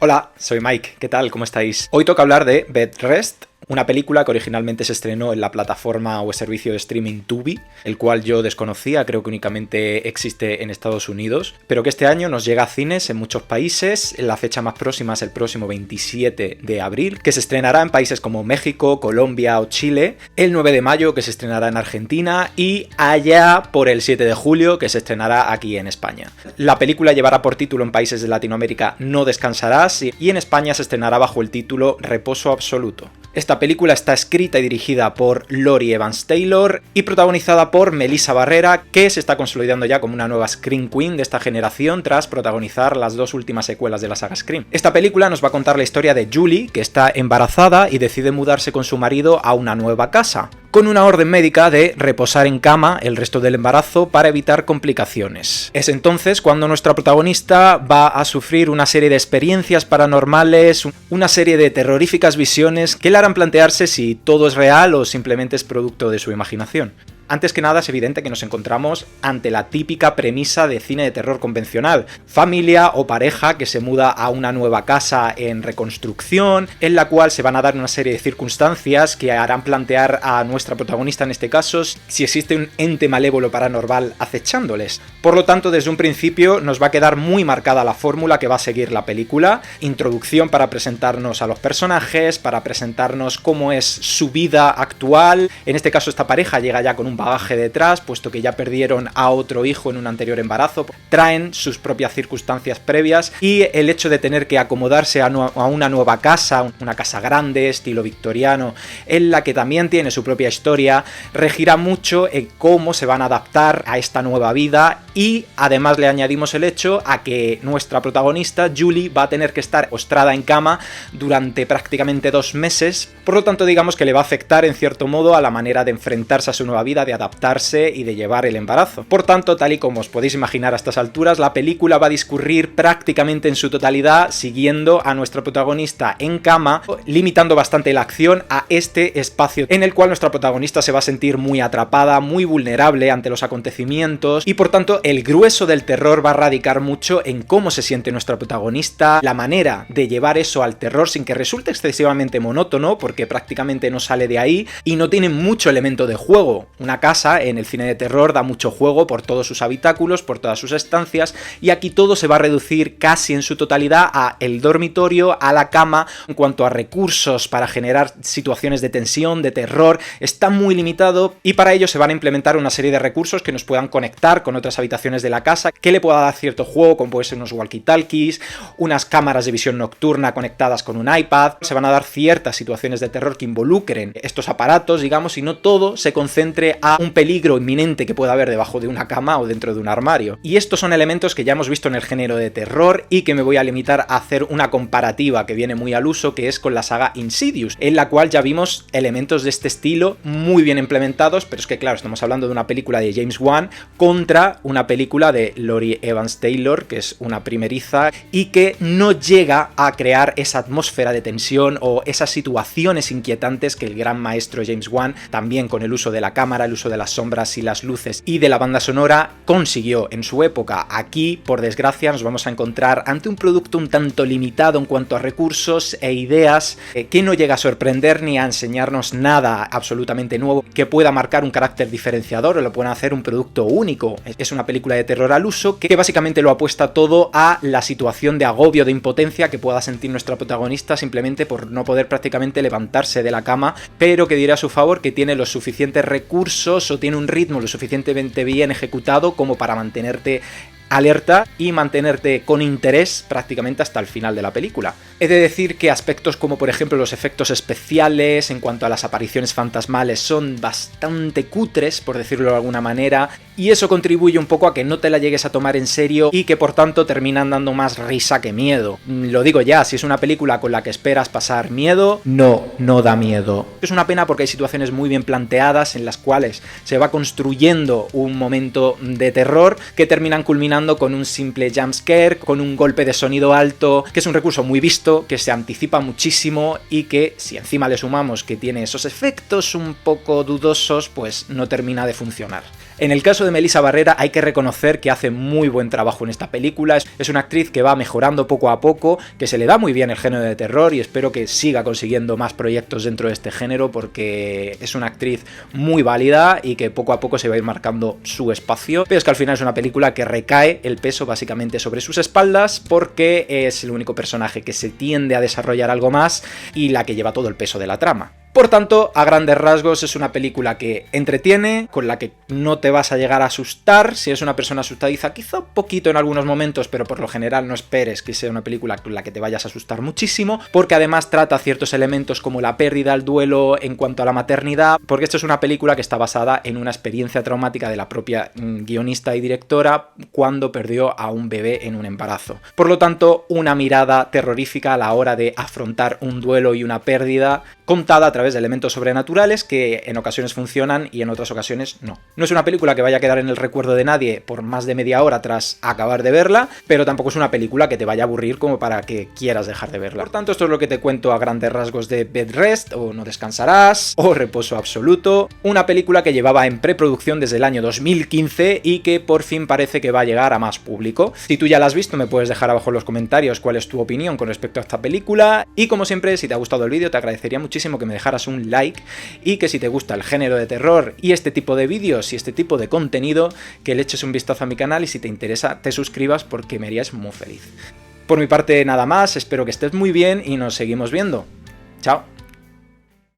Hola, soy Mike, ¿qué tal? ¿Cómo estáis? Hoy toca hablar de Bed Rest, una película que originalmente se estrenó en la plataforma o servicio de streaming Tubi, el cual yo desconocía, creo que únicamente existe en Estados Unidos, pero que este año nos llega a cines en muchos países. La fecha más próxima es el próximo 27 de abril, que se estrenará en países como México, Colombia o Chile, el 9 de mayo, que se estrenará en Argentina, y allá por el 7 de julio, que se estrenará aquí en España. La película llevará por título en países de Latinoamérica No descansarás, y en España se estrenará bajo el título Reposo absoluto. Esta película está escrita y dirigida por Laurie Evans Taylor y protagonizada por Melissa Barrera, que se está consolidando ya como una nueva Scream Queen de esta generación tras protagonizar las dos últimas secuelas de la saga Scream. Esta película nos va a contar la historia de Julie, que está embarazada y decide mudarse con su marido a una nueva casa, con una orden médica de reposar en cama el resto del embarazo para evitar complicaciones. Es entonces cuando nuestra protagonista va a sufrir una serie de experiencias paranormales, una serie de terroríficas visiones que le harán plantearse si todo es real o simplemente es producto de su imaginación. Antes que nada es evidente que nos encontramos ante la típica premisa de cine de terror convencional. Familia o pareja que se muda a una nueva casa en reconstrucción, en la cual se van a dar una serie de circunstancias que harán plantear a nuestra protagonista, en este caso, si existe un ente malévolo paranormal acechándoles. Por lo tanto, desde un principio nos va a quedar muy marcada la fórmula que va a seguir la película. Introducción para presentarnos a los personajes, para presentarnos cómo es su vida actual. En este caso, esta pareja llega ya con un bagaje detrás, puesto que ya perdieron a otro hijo en un anterior embarazo, traen sus propias circunstancias previas, y el hecho de tener que acomodarse a una nueva casa, una casa grande, estilo victoriano, en la que también tiene su propia historia, regirá mucho en cómo se van a adaptar a esta nueva vida. Y además le añadimos el hecho a que nuestra protagonista, Julie, va a tener que estar postrada en cama durante prácticamente 2 meses, por lo tanto digamos que le va a afectar en cierto modo a la manera de enfrentarse a su nueva vida, de adaptarse y de llevar el embarazo. Por tanto, tal y como os podéis imaginar a estas alturas, la película va a discurrir prácticamente en su totalidad siguiendo a nuestra protagonista en cama, limitando bastante la acción a este espacio en el cual nuestra protagonista se va a sentir muy atrapada, muy vulnerable ante los acontecimientos, y por tanto el grueso del terror va a radicar mucho en cómo se siente nuestra protagonista, la manera de llevar eso al terror sin que resulte excesivamente monótono, porque prácticamente no sale de ahí y no tiene mucho elemento de juego. Una casa en el cine de terror da mucho juego por todos sus habitáculos, por todas sus estancias, y aquí todo se va a reducir casi en su totalidad a el dormitorio, a la cama. En cuanto a recursos para generar situaciones de tensión, de terror, está muy limitado, y para ello se van a implementar una serie de recursos que nos puedan conectar con otras habitaciones de la casa, que le pueda dar cierto juego, como puede ser unos walkie-talkies, unas cámaras de visión nocturna conectadas con un iPad. Se van a dar ciertas situaciones de terror que involucren estos aparatos, digamos, y no todo se concentre a un peligro inminente que pueda haber debajo de una cama o dentro de un armario. Y estos son elementos que ya hemos visto en el género de terror y que me voy a limitar a hacer una comparativa que viene muy al uso, que es con la saga Insidious, en la cual ya vimos elementos de este estilo muy bien implementados, pero es que claro, estamos hablando de una película de James Wan contra una película de Laurie Evans Taylor, que es una primeriza y que no llega a crear esa atmósfera de tensión o esas situaciones inquietantes que el gran maestro James Wan, también con el uso de la cámara, el uso de las sombras y las luces y de la banda sonora, consiguió en su época. Aquí, por desgracia, nos vamos a encontrar ante un producto un tanto limitado en cuanto a recursos e ideas, que no llega a sorprender ni a enseñarnos nada absolutamente nuevo que pueda marcar un carácter diferenciador o lo pueda hacer un producto único. Es una película de terror al uso que básicamente lo apuesta todo a la situación de agobio, de impotencia que pueda sentir nuestra protagonista simplemente por no poder prácticamente levantarse de la cama, pero que dirá a su favor que tiene los suficientes recursos o tiene un ritmo lo suficientemente bien ejecutado como para mantenerte alerta y mantenerte con interés prácticamente hasta el final de la película. He de decir que aspectos como por ejemplo los efectos especiales en cuanto a las apariciones fantasmales son bastante cutres, por decirlo de alguna manera, y eso contribuye un poco a que no te la llegues a tomar en serio y que por tanto terminan dando más risa que miedo. Lo digo ya, si es una película con la que esperas pasar miedo, no da miedo. Es una pena porque hay situaciones muy bien planteadas en las cuales se va construyendo un momento de terror que terminan culminando terminando con un simple jumpscare, con un golpe de sonido alto, que es un recurso muy visto, que se anticipa muchísimo y que, si encima le sumamos que tiene esos efectos un poco dudosos, pues no termina de funcionar. En el caso de Melissa Barrera hay que reconocer que hace muy buen trabajo en esta película, es una actriz que va mejorando poco a poco, que se le da muy bien el género de terror y espero que siga consiguiendo más proyectos dentro de este género porque es una actriz muy válida y que poco a poco se va a ir marcando su espacio, pero es que al final es una película que recae el peso básicamente sobre sus espaldas porque es el único personaje que se tiende a desarrollar algo más y la que lleva todo el peso de la trama. Por tanto, a grandes rasgos es una película que entretiene, con la que no te vas a llegar a asustar, si eres una persona asustadiza quizá un poquito en algunos momentos, pero por lo general no esperes que sea una película con la que te vayas a asustar muchísimo, porque además trata ciertos elementos como la pérdida, el duelo en cuanto a la maternidad, porque esto es una película que está basada en una experiencia traumática de la propia guionista y directora cuando perdió a un bebé en un embarazo. Por lo tanto, una mirada terrorífica a la hora de afrontar un duelo y una pérdida contada a través de elementos sobrenaturales que en ocasiones funcionan y en otras ocasiones no. No es una película que vaya a quedar en el recuerdo de nadie por más de media hora tras acabar de verla, pero tampoco es una película que te vaya a aburrir como para que quieras dejar de verla. Por tanto, esto es lo que te cuento a grandes rasgos de Bed Rest, o No Descansarás, o Reposo Absoluto, una película que llevaba en preproducción desde el año 2015 y que por fin parece que va a llegar a más público. Si tú ya la has visto, me puedes dejar abajo en los comentarios cuál es tu opinión con respecto a esta película, y como siempre, si te ha gustado el vídeo, te agradecería muchísimo que me dejaras un like y que si te gusta el género de terror y este tipo de vídeos y este tipo de contenido, que le eches un vistazo a mi canal y si te interesa te suscribas porque me harías muy feliz. Por mi parte nada más, espero que estés muy bien y nos seguimos viendo. Chao.